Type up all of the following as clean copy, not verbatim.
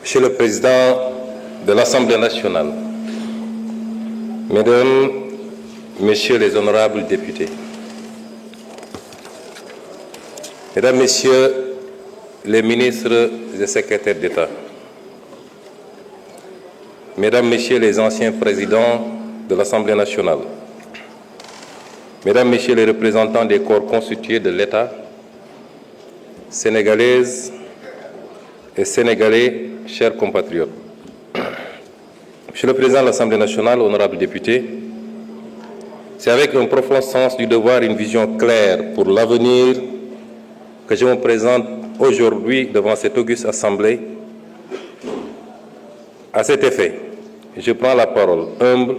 Monsieur le Président de l'Assemblée nationale, Mesdames, Messieurs les honorables députés, Mesdames, Messieurs les ministres et secrétaires d'État, Mesdames, Messieurs les anciens présidents de l'Assemblée nationale, Mesdames, Messieurs les représentants des corps constitués de l'État, Sénégalaises et Sénégalais, chers compatriotes. Monsieur le Président de l'Assemblée nationale, honorables députés, c'est avec un profond sens du devoir et une vision claire pour l'avenir que je me présente aujourd'hui devant cette auguste Assemblée. À cet effet, je prends la parole humble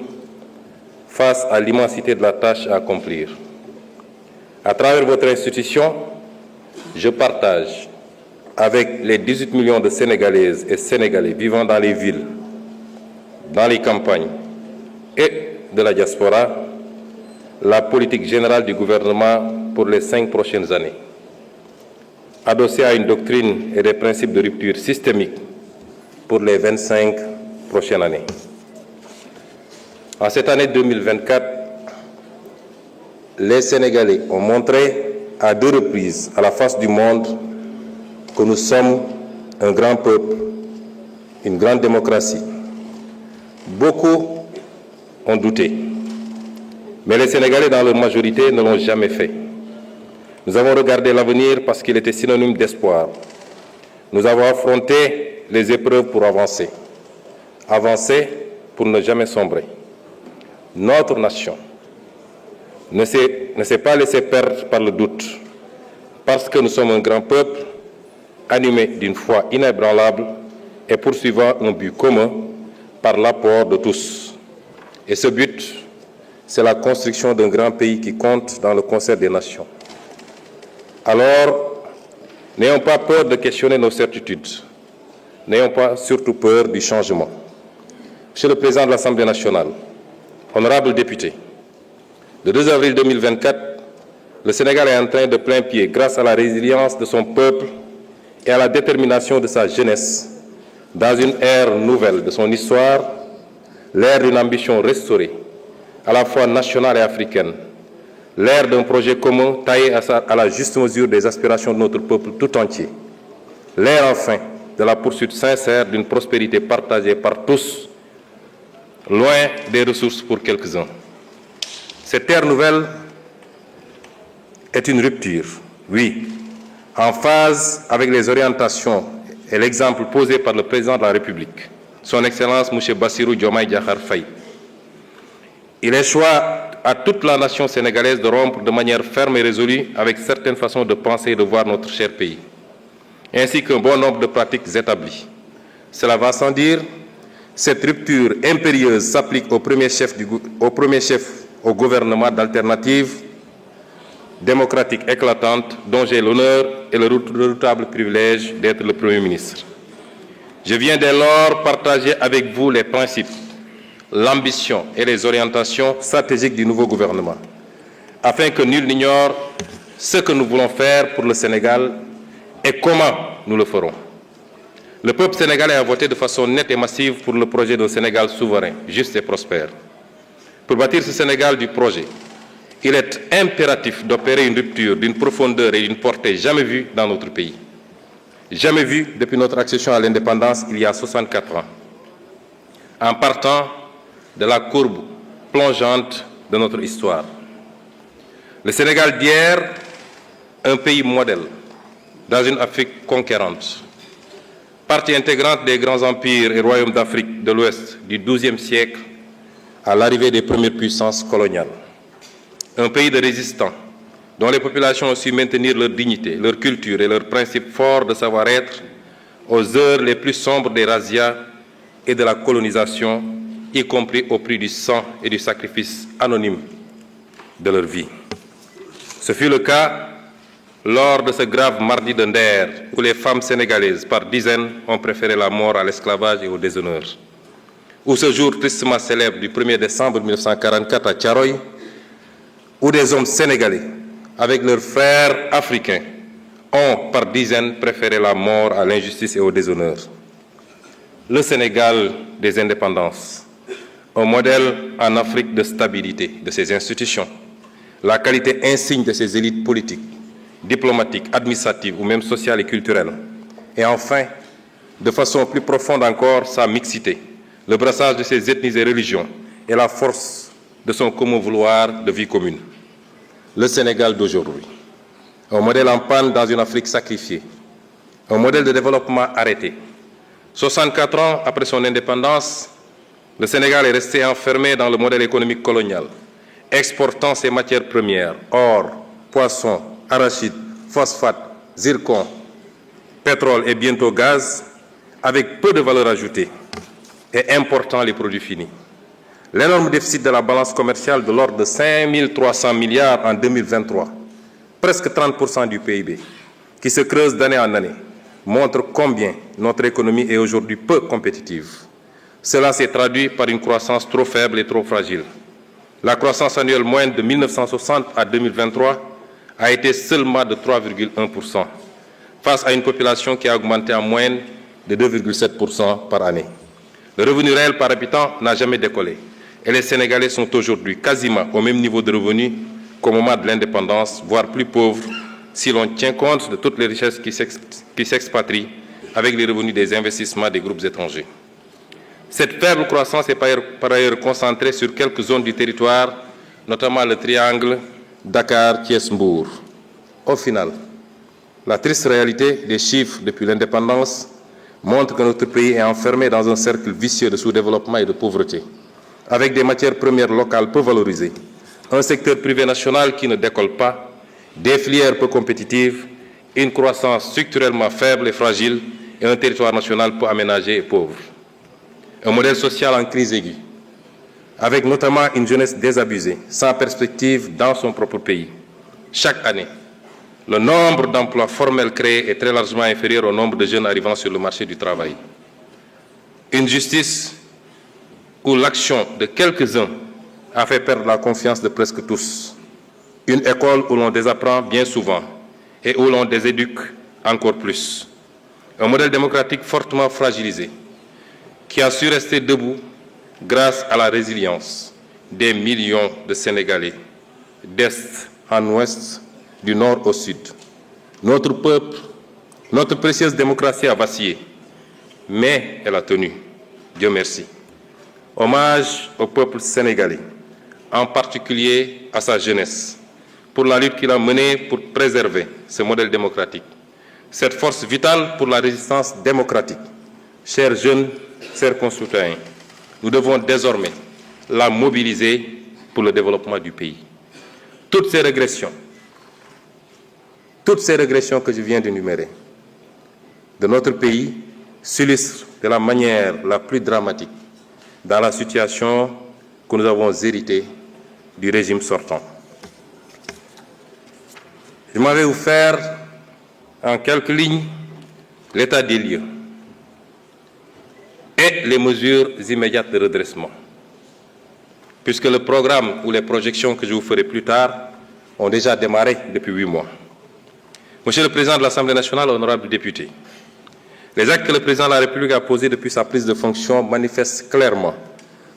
face à l'immensité de la tâche à accomplir. À travers votre institution, je partage avec les 18 millions de Sénégalaises et Sénégalais vivant dans les villes, dans les campagnes et de la diaspora, la politique générale du gouvernement pour les 5 prochaines années, adossée à une doctrine et des principes de rupture systémique pour les 25 prochaines années. En cette année 2024, les Sénégalais ont montré à 2 reprises à la face du monde que nous sommes un grand peuple, une grande démocratie. Beaucoup ont douté, mais les Sénégalais dans leur majorité ne l'ont jamais fait. Nous avons regardé l'avenir parce qu'il était synonyme d'espoir. Nous avons affronté les épreuves pour avancer. Avancer pour ne jamais sombrer. Notre nation ne s'est pas laissée perdre par le doute, parce que nous sommes un grand peuple animé d'une foi inébranlable et poursuivant un but commun par l'apport de tous. Et ce but, c'est la construction d'un grand pays qui compte dans le concert des nations. Alors, n'ayons pas peur de questionner nos certitudes. N'ayons pas surtout peur du changement. Monsieur le Président de l'Assemblée nationale, honorables députés, le 2 avril 2024, le Sénégal est en train de plein pied, grâce à la résilience de son peuple et à la détermination de sa jeunesse, dans une ère nouvelle de son histoire, l'ère d'une ambition restaurée, à la fois nationale et africaine, l'ère d'un projet commun taillé à la juste mesure des aspirations de notre peuple tout entier, l'ère enfin de la poursuite sincère d'une prospérité partagée par tous, loin des ressources pour quelques-uns. Cette ère nouvelle est une rupture, oui, en phase avec les orientations et l'exemple posé par le président de la République, son Excellence M. Bassirou Diomaye Diakhar Faye. Il est choix à toute la nation sénégalaise de rompre de manière ferme et résolue avec certaines façons de penser et de voir notre cher pays, ainsi qu'un bon nombre de pratiques établies. Cela va sans dire, cette rupture impérieuse s'applique au premier chef au gouvernement d'alternative démocratique éclatante dont j'ai l'honneur et le redoutable privilège d'être le Premier ministre. Je viens dès lors partager avec vous les principes, l'ambition et les orientations stratégiques du nouveau gouvernement, afin que nul n'ignore ce que nous voulons faire pour le Sénégal et comment nous le ferons. Le peuple sénégalais a voté de façon nette et massive pour le projet d'un Sénégal souverain, juste et prospère. Pour bâtir ce Sénégal du projet, il est impératif d'opérer une rupture d'une profondeur et d'une portée jamais vue dans notre pays. Jamais vue depuis notre accession à l'indépendance il y a 64 ans. En partant de la courbe plongeante de notre histoire. Le Sénégal d'hier, un pays modèle dans une Afrique conquérante. Partie intégrante des grands empires et royaumes d'Afrique de l'Ouest du XIIe siècle à l'arrivée des premières puissances coloniales. Un pays de résistants, dont les populations ont su maintenir leur dignité, leur culture et leurs principes forts de savoir-être aux heures les plus sombres des razzias et de la colonisation, y compris au prix du sang et du sacrifice anonyme de leur vie. Ce fut le cas lors de ce grave mardi de Nder, où les femmes sénégalaises, par dizaines, ont préféré la mort à l'esclavage et au déshonneur. Ou ce jour tristement célèbre du 1er décembre 1944 à Thiaroye, où des hommes sénégalais, avec leurs frères africains, ont par dizaines préféré la mort à l'injustice et au déshonneur. le Sénégal des indépendances, un modèle en Afrique de stabilité de ses institutions, la qualité insigne de ses élites politiques, diplomatiques, administratives ou même sociales et culturelles, et enfin, de façon plus profonde encore, sa mixité, le brassage de ses ethnies et religions et la force de son commun vouloir de vie commune. Le Sénégal d'aujourd'hui, un modèle en panne dans une Afrique sacrifiée, un modèle de développement arrêté. 64 ans après son indépendance, le Sénégal est resté enfermé dans le modèle économique colonial, exportant ses matières premières, or, poissons, arachides, phosphate, zircon, pétrole et bientôt gaz, avec peu de valeur ajoutée, et important les produits finis. L'énorme déficit de la balance commerciale de l'ordre de 5 300 milliards en 2023, presque 30% du PIB, qui se creuse d'année en année, montre combien notre économie est aujourd'hui peu compétitive. Cela s'est traduit par une croissance trop faible et trop fragile. La croissance annuelle moyenne de 1960 à 2023 a été seulement de 3,1%, face à une population qui a augmenté en moyenne de 2,7% par année. Le revenu réel par habitant n'a jamais décollé et les Sénégalais sont aujourd'hui quasiment au même niveau de revenus qu'au moment de l'indépendance, voire plus pauvres si l'on tient compte de toutes les richesses qui s'expatrient avec les revenus des investissements des groupes étrangers. Cette faible croissance est par ailleurs concentrée sur quelques zones du territoire, notamment le triangle Dakar-Thiès-Mbour. Au final, la triste réalité des chiffres depuis l'indépendance montre que notre pays est enfermé dans un cercle vicieux de sous-développement et de pauvreté, avec des matières premières locales peu valorisées, un secteur privé national qui ne décolle pas, des filières peu compétitives, une croissance structurellement faible et fragile et un territoire national peu aménagé et pauvre. Un modèle social en crise aiguë, avec notamment une jeunesse désabusée, sans perspective dans son propre pays. Chaque année, le nombre d'emplois formels créés est très largement inférieur au nombre de jeunes arrivant sur le marché du travail. Une justice où l'action de quelques-uns a fait perdre la confiance de presque tous. Une école où l'on désapprend bien souvent et où l'on déséduque encore plus. Un modèle démocratique fortement fragilisé qui a su rester debout grâce à la résilience des millions de Sénégalais, d'est en ouest, du nord au sud. Notre peuple, notre précieuse démocratie a vacillé, mais elle a tenu. Dieu merci. Hommage au peuple sénégalais, en particulier à sa jeunesse, pour la lutte qu'il a menée pour préserver ce modèle démocratique, cette force vitale pour la résistance démocratique. Chers jeunes, chers concitoyens, nous devons désormais la mobiliser pour le développement du pays. Toutes ces régressions que je viens d'énumérer de notre pays s'illustrent de la manière la plus dramatique dans la situation que nous avons héritée du régime sortant. Je m'en vais vous faire en quelques lignes l'état des lieux et les mesures immédiates de redressement, puisque le programme ou les projections que je vous ferai plus tard ont déjà démarré depuis 8 mois. Monsieur le Président de l'Assemblée nationale, honorables députés, les actes que le Président de la République a posés depuis sa prise de fonction manifestent clairement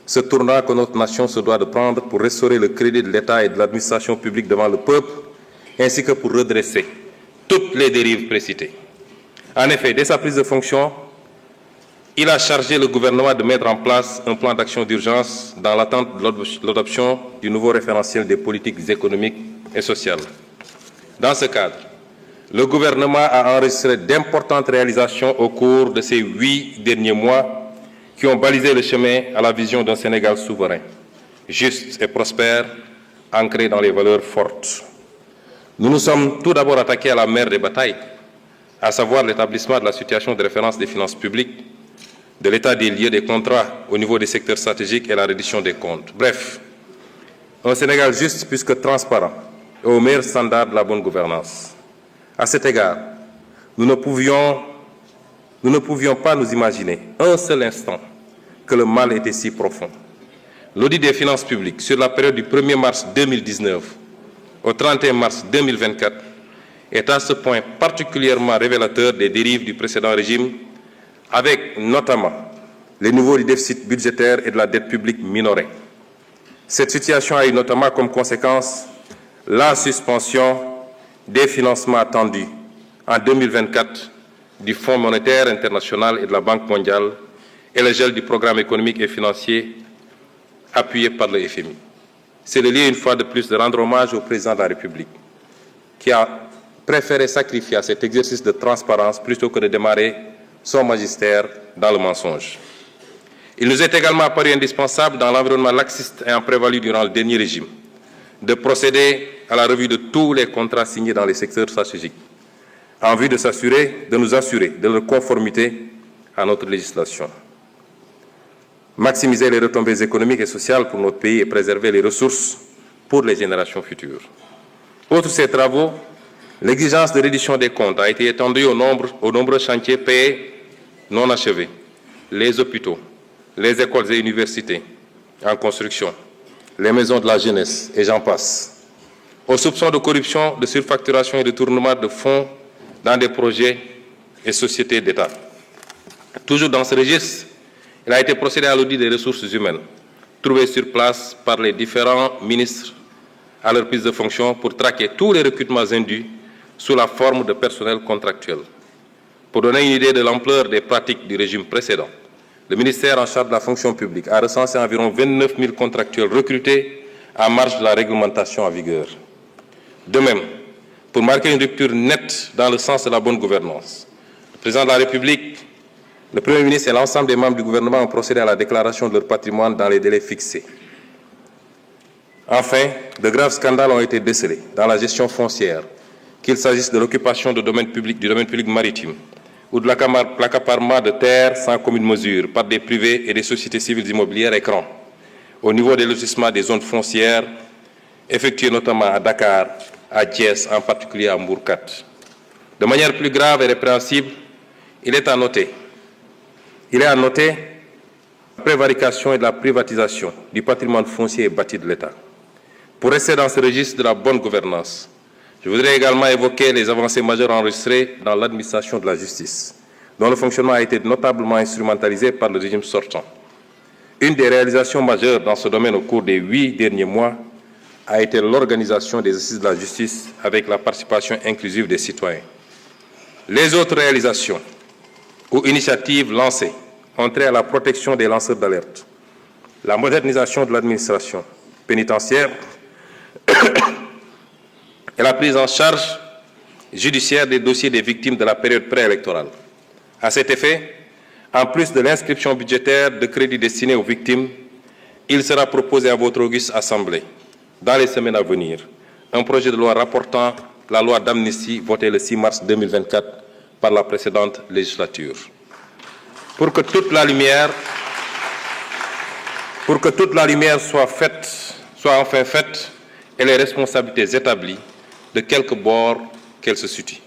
ce tournant que notre nation se doit de prendre pour restaurer le crédit de l'État et de l'administration publique devant le peuple, ainsi que pour redresser toutes les dérives précitées. En effet, dès sa prise de fonction, il a chargé le gouvernement de mettre en place un plan d'action d'urgence dans l'attente de l'adoption du nouveau référentiel des politiques économiques et sociales. Dans ce cadre, le gouvernement a enregistré d'importantes réalisations au cours de ces 8 derniers mois qui ont balisé le chemin à la vision d'un Sénégal souverain, juste et prospère, ancré dans les valeurs fortes. Nous nous sommes tout d'abord attaqués à la mère des batailles, à savoir l'établissement de la situation de référence des finances publiques, de l'état des lieux des contrats au niveau des secteurs stratégiques et la reddition des comptes. Bref, un Sénégal juste puisque transparent et au meilleur standard de la bonne gouvernance. À cet égard, nous ne pouvions pas nous imaginer un seul instant que le mal était si profond. L'audit des finances publiques sur la période du 1er mars 2019 au 31 mars 2024 est à ce point particulièrement révélateur des dérives du précédent régime, avec notamment les niveaux du déficit budgétaire et de la dette publique minorés. Cette situation a eu notamment comme conséquence la suspension des financements attendus en 2024 du Fonds monétaire international et de la Banque mondiale et le gel du programme économique et financier appuyé par le FMI. C'est le lieu, une fois de plus, de rendre hommage au président de la République qui a préféré sacrifier à cet exercice de transparence plutôt que de démarrer son magistère dans le mensonge. Il nous est également apparu indispensable, dans l'environnement laxiste ayant prévalu durant le dernier régime, de procéder à la revue de tous les contrats signés dans les secteurs stratégiques, en vue de nous assurer de leur conformité à notre législation. Maximiser les retombées économiques et sociales pour notre pays et préserver les ressources pour les générations futures. Outre ces travaux, l'exigence de reddition des comptes a été étendue aux nombreux chantiers payés non achevés, les hôpitaux, les écoles et universités en construction, les maisons de la jeunesse, et j'en passe, aux soupçons de corruption, de surfacturation et de détournement de fonds dans des projets et sociétés d'État. Toujours dans ce registre, il a été procédé à l'audit des ressources humaines, trouvées sur place par les différents ministres à leur prise de fonction pour traquer tous les recrutements indus sous la forme de personnel contractuel. Pour donner une idée de l'ampleur des pratiques du régime précédent, le ministère en charge de la fonction publique a recensé environ 29 000 contractuels recrutés en marge de la réglementation en vigueur. De même, pour marquer une rupture nette dans le sens de la bonne gouvernance, le président de la République, le Premier ministre et l'ensemble des membres du gouvernement ont procédé à la déclaration de leur patrimoine dans les délais fixés. Enfin, de graves scandales ont été décelés dans la gestion foncière, qu'il s'agisse de l'occupation du domaine public maritime ou de l'accaparement de terres sans commune mesure par des privés et des sociétés civiles immobilières écrans, au niveau des lotissements des zones foncières, effectués notamment à Dakar, à Thiès, en particulier à Mbourkat. De manière plus grave et répréhensible, il est à noter la prévarication et la privatisation du patrimoine foncier et bâti de l'État. Pour rester dans ce registre de la bonne gouvernance, je voudrais également évoquer les avancées majeures enregistrées dans l'administration de la justice, dont le fonctionnement a été notablement instrumentalisé par le régime sortant. Une des réalisations majeures dans ce domaine au cours des 8 derniers mois a été l'organisation des assises de la justice avec la participation inclusive des citoyens. Les autres réalisations ou initiatives lancées ont trait à la protection des lanceurs d'alerte, la modernisation de l'administration pénitentiaire et la prise en charge judiciaire des dossiers des victimes de la période préélectorale. À cet effet, en plus de l'inscription budgétaire de crédits destinés aux victimes, il sera proposé à votre auguste Assemblée, dans les semaines à venir, un projet de loi rapportant la loi d'amnistie votée le 6 mars 2024 par la précédente législature. Pour que toute la lumière soit enfin faite et les responsabilités établies de quelque bord qu'elles se situent.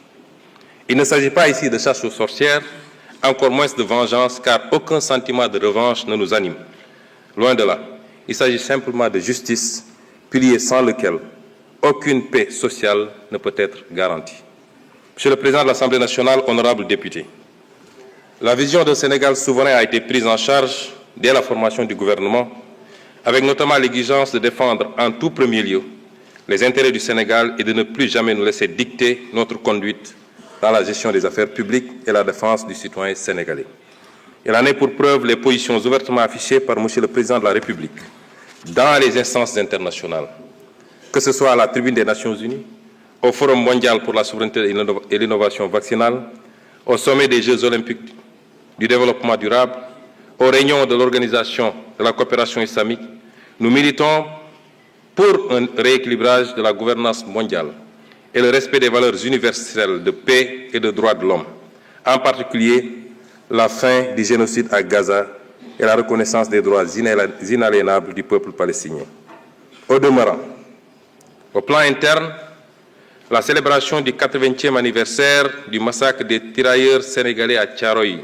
Il ne s'agit pas ici de chasse aux sorcières, encore moins de vengeance, car aucun sentiment de revanche ne nous anime. Loin de là, il s'agit simplement de justice, pilier sans lequel aucune paix sociale ne peut être garantie. Monsieur le Président de l'Assemblée nationale, honorables députés, la vision d'un Sénégal souverain a été prise en charge dès la formation du gouvernement, avec notamment l'exigence de défendre en tout premier lieu les intérêts du Sénégal et de ne plus jamais nous laisser dicter notre conduite dans la gestion des affaires publiques et la défense du citoyen sénégalais. Il en est pour preuve les positions ouvertement affichées par M. le Président de la République dans les instances internationales, que ce soit à la tribune des Nations Unies, au Forum mondial pour la souveraineté et l'innovation vaccinale, au sommet des Jeux olympiques du développement durable, aux réunions de l'Organisation de la coopération islamique. Nous militons pour un rééquilibrage de la gouvernance mondiale et le respect des valeurs universelles de paix et de droits de l'homme, en particulier la fin du génocide à Gaza et la reconnaissance des droits inaliénables du peuple palestinien. Au demeurant, au plan interne, la célébration du 80e anniversaire du massacre des tirailleurs sénégalais à Thiaroye,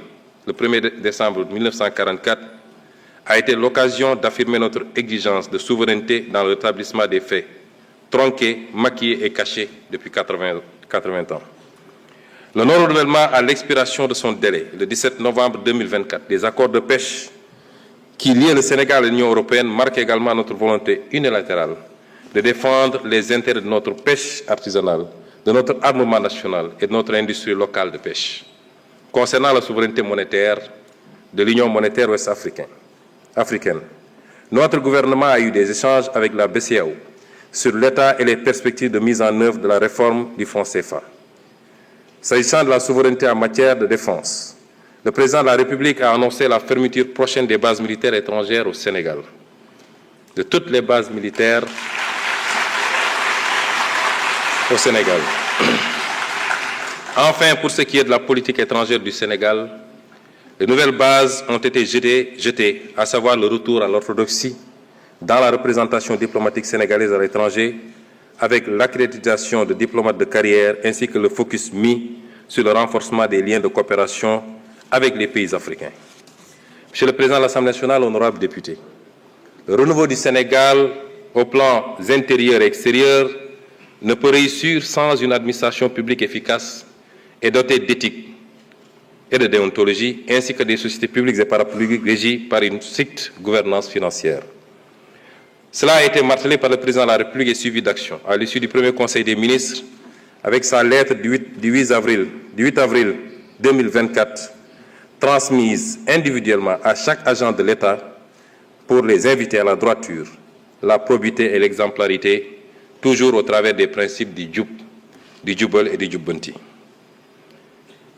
le 1er décembre 1944, a été l'occasion d'affirmer notre exigence de souveraineté dans le rétablissement des faits, tronqués, maquillés et cachés depuis 80 ans. Le non-renouvellement à l'expiration de son délai, le 17 novembre 2024, des accords de pêche qui lient le Sénégal à l'Union européenne marque également notre volonté unilatérale de défendre les intérêts de notre pêche artisanale, de notre armement national et de notre industrie locale de pêche. Concernant la souveraineté monétaire de l'Union monétaire ouest-africaine, notre gouvernement a eu des échanges avec la BCEAO sur l'état et les perspectives de mise en œuvre de la réforme du franc CFA. S'agissant de la souveraineté en matière de défense, le président de la République a annoncé la fermeture prochaine des bases militaires étrangères au Sénégal. De toutes les bases militaires au Sénégal. Enfin, pour ce qui est de la politique étrangère du Sénégal, les nouvelles bases ont été jetées, à savoir le retour à l'orthodoxie dans la représentation diplomatique sénégalaise à l'étranger, avec l'accréditation de diplomates de carrière ainsi que le focus mis sur le renforcement des liens de coopération avec les pays africains. Monsieur le Président de l'Assemblée nationale, honorables députés, le renouveau du Sénégal au plan intérieur et extérieur ne peut réussir sans une administration publique efficace et dotée d'éthique et de déontologie, ainsi que des sociétés publiques et parapubliques régies par une stricte gouvernance financière. Cela a été martelé par le Président de la République et suivi d'action. À l'issue du premier Conseil des ministres, avec sa lettre du 8 avril 2024, transmise individuellement à chaque agent de l'État pour les inviter à la droiture, la probité et l'exemplarité, toujours au travers des principes du Jubal et du Jubbanti.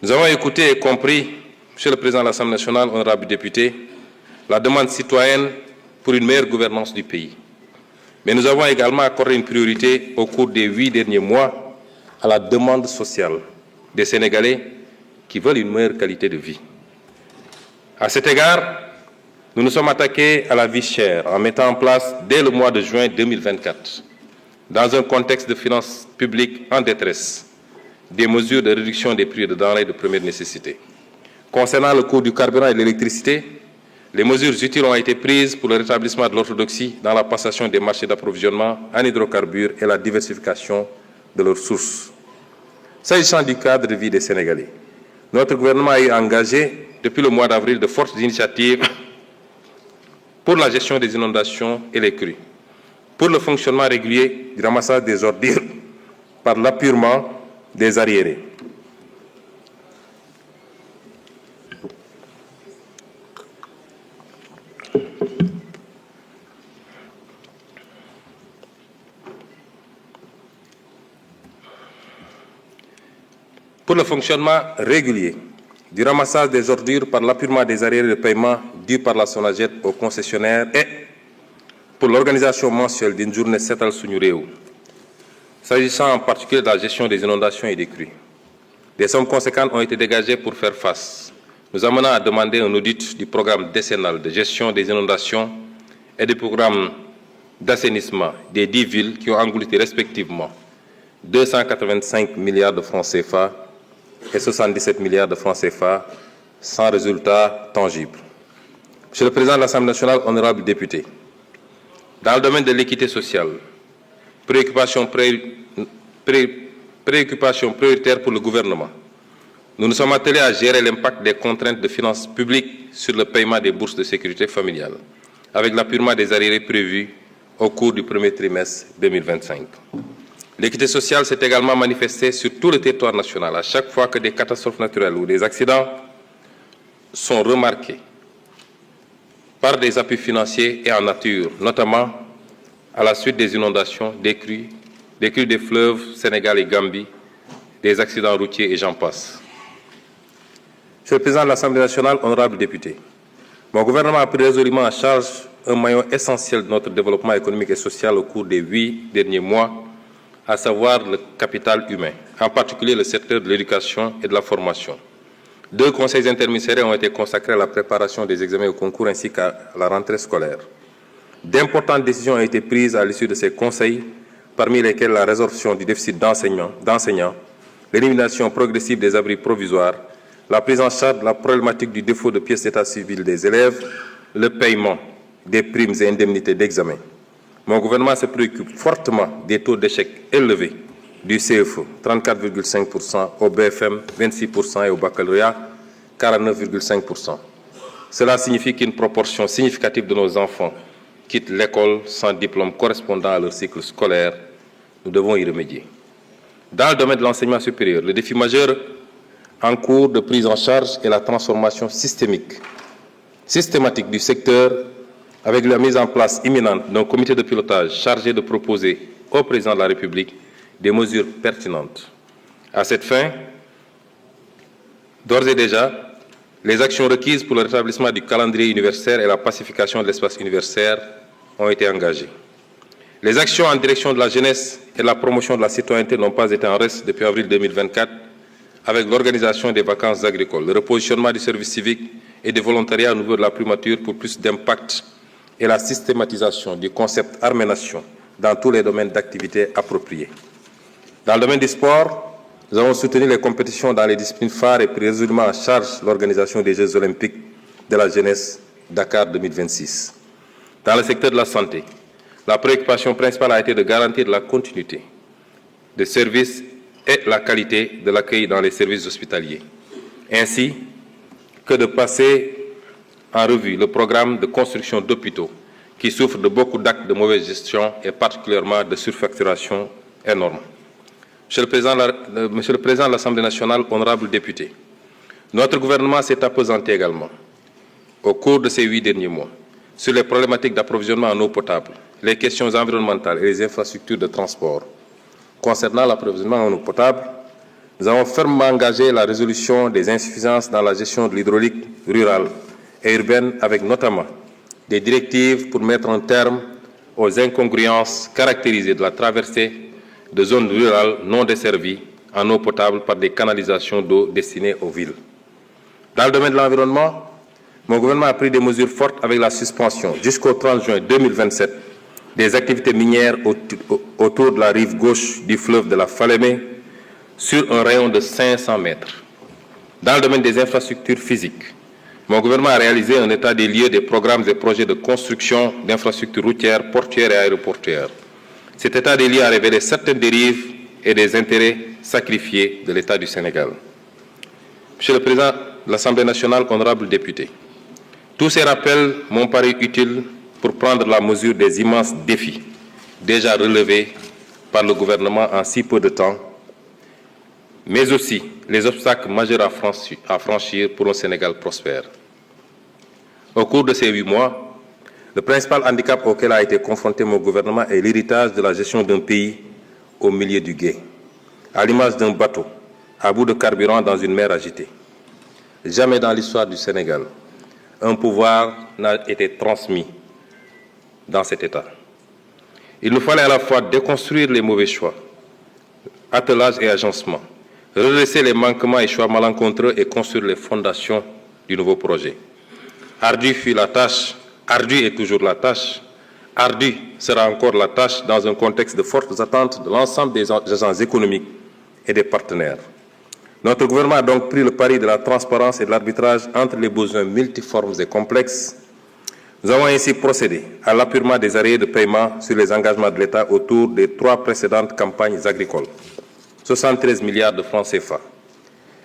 Nous avons écouté et compris, Monsieur le Président de l'Assemblée nationale, honorables députés, la demande citoyenne pour une meilleure gouvernance du pays. Mais nous avons également accordé une priorité au cours des 8 derniers mois à la demande sociale des Sénégalais qui veulent une meilleure qualité de vie. À cet égard, nous nous sommes attaqués à la vie chère en mettant en place, dès le mois de juin 2024, dans un contexte de finances publiques en détresse, des mesures de réduction des prix de denrées de première nécessité. Concernant le coût du carburant et de l'électricité, les mesures utiles ont été prises pour le rétablissement de l'orthodoxie dans la passation des marchés d'approvisionnement en hydrocarbures et la diversification de leurs sources. S'agissant du cadre de vie des Sénégalais, notre gouvernement a engagé depuis le mois d'avril de fortes initiatives pour la gestion des inondations et les crues, pour le fonctionnement régulier du ramassage des ordures par l'appurement des arriérés. Pour le fonctionnement régulier du ramassage des ordures par l'appurement des arriérés de paiement dus par la SONAGED aux concessionnaires et pour l'organisation mensuelle d'une journée Setal Suñu Réew, s'agissant en particulier de la gestion des inondations et des crues. Des sommes conséquentes ont été dégagées pour faire face, nous amenant à demander un audit du programme décennal de gestion des inondations et du programme d'assainissement des 10 villes qui ont englouti respectivement 285 milliards de francs CFA et 77 milliards de francs CFA sans résultat tangible. Monsieur le Président de l'Assemblée nationale, honorables députés, dans le domaine de l'équité sociale, préoccupation prioritaire pour le gouvernement, nous nous sommes attelés à gérer l'impact des contraintes de finances publiques sur le paiement des bourses de sécurité familiale, avec l'appurement des arriérés prévus au cours du premier trimestre 2025. L'équité sociale s'est également manifestée sur tout le territoire national à chaque fois que des catastrophes naturelles ou des accidents sont remarqués par des appuis financiers et en nature, notamment à la suite des inondations, des crues des fleuves Sénégal et Gambie, des accidents routiers et j'en passe. Monsieur le Président de l'Assemblée nationale, honorables députés, mon gouvernement a pris résolument en charge un maillon essentiel de notre développement économique et social au cours des 8 derniers mois, à savoir le capital humain, en particulier le secteur de l'éducation et de la formation. 2 conseils interministériels ont été consacrés à la préparation des examens au concours ainsi qu'à la rentrée scolaire. D'importantes décisions ont été prises à l'issue de ces conseils, parmi lesquelles la résorption du déficit d'enseignants, l'élimination progressive des abris provisoires, la prise en charge de la problématique du défaut de pièces d'état civil des élèves, le paiement des primes et indemnités d'examen. Mon gouvernement se préoccupe fortement des taux d'échec élevés du CFE, 34,5%, au BFM, 26% et au baccalauréat, 49,5%. Cela signifie qu'une proportion significative de nos enfants quittent l'école sans diplôme correspondant à leur cycle scolaire. Nous devons y remédier. Dans le domaine de l'enseignement supérieur, le défi majeur en cours de prise en charge est la transformation systématique du secteur avec la mise en place imminente d'un comité de pilotage chargé de proposer au président de la République des mesures pertinentes. À cette fin, d'ores et déjà, les actions requises pour le rétablissement du calendrier universitaire et la pacification de l'espace universitaire ont été engagées. Les actions en direction de la jeunesse et de la promotion de la citoyenneté n'ont pas été en reste depuis avril 2024 avec l'organisation des vacances agricoles, le repositionnement du service civique et du volontariat au niveau de la primature pour plus d'impact et la systématisation du concept armée-nation dans tous les domaines d'activité appropriés. Dans le domaine du sport, nous avons soutenu les compétitions dans les disciplines phares et pris résolument en charge l'organisation des Jeux olympiques de la jeunesse Dakar 2026. Dans le secteur de la santé, la préoccupation principale a été de garantir la continuité des services et la qualité de l'accueil dans les services hospitaliers, ainsi que de passer en revue le programme de construction d'hôpitaux qui souffre de beaucoup d'actes de mauvaise gestion et particulièrement de surfacturation énorme. Monsieur le Président de l'Assemblée nationale, honorables députés, notre gouvernement s'est appesanti également au cours de ces 8 derniers mois sur les problématiques d'approvisionnement en eau potable, les questions environnementales et les infrastructures de transport. Concernant l'approvisionnement en eau potable, nous avons fermement engagé la résolution des insuffisances dans la gestion de l'hydraulique rurale et urbaine avec notamment des directives pour mettre un terme aux incongruences caractérisées de la traversée de zones rurales non desservies en eau potable par des canalisations d'eau destinées aux villes. Dans le domaine de l'environnement, mon gouvernement a pris des mesures fortes avec la suspension jusqu'au 30 juin 2027 des activités minières autour de la rive gauche du fleuve de la Falémé sur un rayon de 500 mètres. Dans le domaine des infrastructures physiques, mon gouvernement a réalisé un état des lieux des programmes et projets de construction d'infrastructures routières, portuaires et aéroportuaires. Cet état des lieux a révélé certaines dérives et des intérêts sacrifiés de l'État du Sénégal. Monsieur le Président de l'Assemblée nationale, honorables députés, tous ces rappels m'ont paru utiles pour prendre la mesure des immenses défis déjà relevés par le gouvernement en si peu de temps, mais aussi les obstacles majeurs à franchir pour un Sénégal prospère. Au cours de ces 8 mois, le principal handicap auquel a été confronté mon gouvernement est l'héritage de la gestion d'un pays au milieu du gué, à l'image d'un bateau à bout de carburant dans une mer agitée. Jamais dans l'histoire du Sénégal, un pouvoir n'a été transmis dans cet état. Il nous fallait à la fois déconstruire les mauvais choix, attelage et agencement, redresser les manquements et choix malencontreux et construire les fondations du nouveau projet. Ardue fut la tâche, ardue est toujours la tâche, ardue sera encore la tâche dans un contexte de fortes attentes de l'ensemble des agents économiques et des partenaires. Notre gouvernement a donc pris le pari de la transparence et de l'arbitrage entre les besoins multiformes et complexes. Nous avons ainsi procédé à l'appurement des arrêts de paiement sur les engagements de l'État autour des 3 précédentes campagnes agricoles, 73 milliards de francs CFA.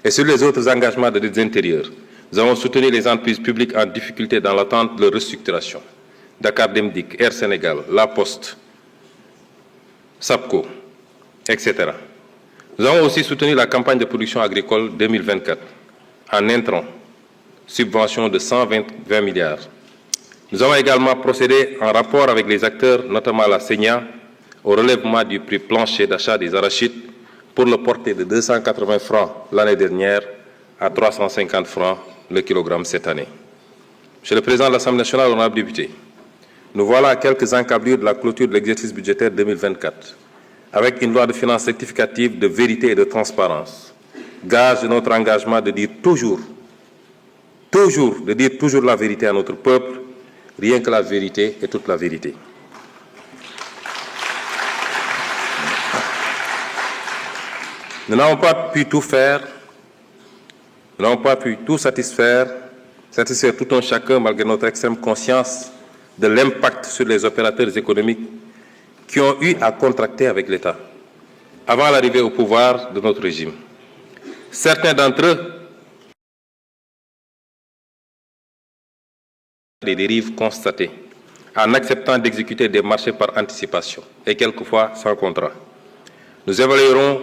Et sur les autres engagements de dette intérieure, nous avons soutenu les entreprises publiques en difficulté dans l'attente de leur restructuration. Dakar Demdik, Air Sénégal, La Poste, SAPCO, etc. Nous avons aussi soutenu la campagne de production agricole 2024 en intrant subvention de 120 milliards. Nous avons également procédé en rapport avec les acteurs, notamment la SENIA, au relèvement du prix plancher d'achat des arachides pour le porter de 280 francs l'année dernière à 350 francs le kilogramme cette année. Monsieur le Président de l'Assemblée nationale, honorables députés, nous voilà à quelques encablures de la clôture de l'exercice budgétaire 2024, avec une loi de finances rectificative de vérité et de transparence, gage de notre engagement de dire toujours la vérité à notre peuple, rien que la vérité et toute la vérité. Nous n'avons pas pu tout faire, nous n'avons pas pu tout satisfaire tout un chacun malgré notre extrême conscience de l'impact sur les opérateurs économiques qui ont eu à contracter avec l'État. avant l'arrivée au pouvoir de notre régime. Certains d'entre eux des dérives constatées en acceptant d'exécuter des marchés par anticipation et quelquefois sans contrat. Nous évaluerons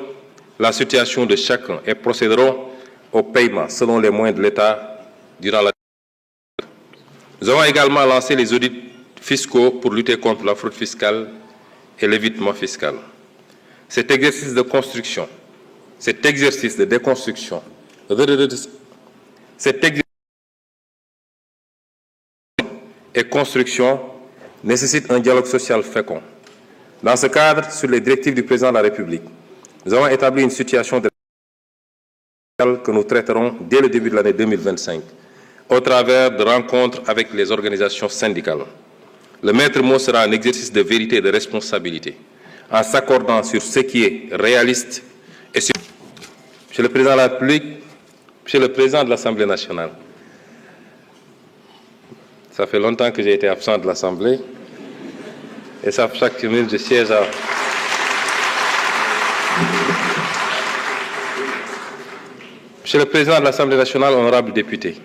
la situation de chacun et procéderons au paiement selon les moyens de l'État durant la. Nous avons également lancé les audits fiscaux pour lutter contre la fraude fiscale et l'évitement fiscal. Cet exercice de construction, cet exercice de déconstruction, cet exercice et construction nécessite un dialogue social fécond. Dans ce cadre, sur les directives du président de la République, nous avons établi une situation de que nous traiterons dès le début de l'année 2025, au travers de rencontres avec les organisations syndicales. Le maître mot sera un exercice de vérité et de responsabilité, en s'accordant sur ce qui est réaliste et sur. Monsieur le Président de la République, Monsieur le Président de l'Assemblée nationale, ça fait longtemps que j'ai été absent de l'Assemblée, et ça, chaque minute, je siège à. Monsieur le Président de l'Assemblée nationale, honorables députés,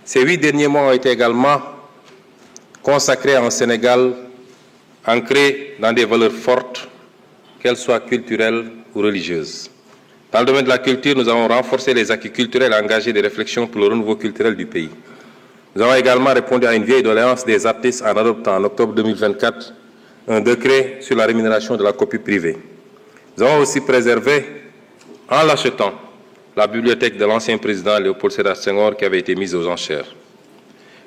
ces 8 derniers mois ont été également consacrés à un Sénégal ancré dans des valeurs fortes, qu'elles soient culturelles ou religieuses. Dans le domaine de la culture, nous avons renforcé les acquis culturels et engagé des réflexions pour le renouveau culturel du pays. Nous avons également répondu à une vieille doléance des artistes en adoptant en octobre 2024 un décret sur la rémunération de la copie privée. Nous avons aussi préservé, en l'achetant, la bibliothèque de l'ancien président Léopold Sédar Senghor qui avait été mise aux enchères.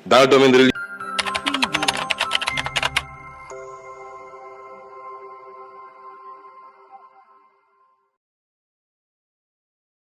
Dans le domaine religieux,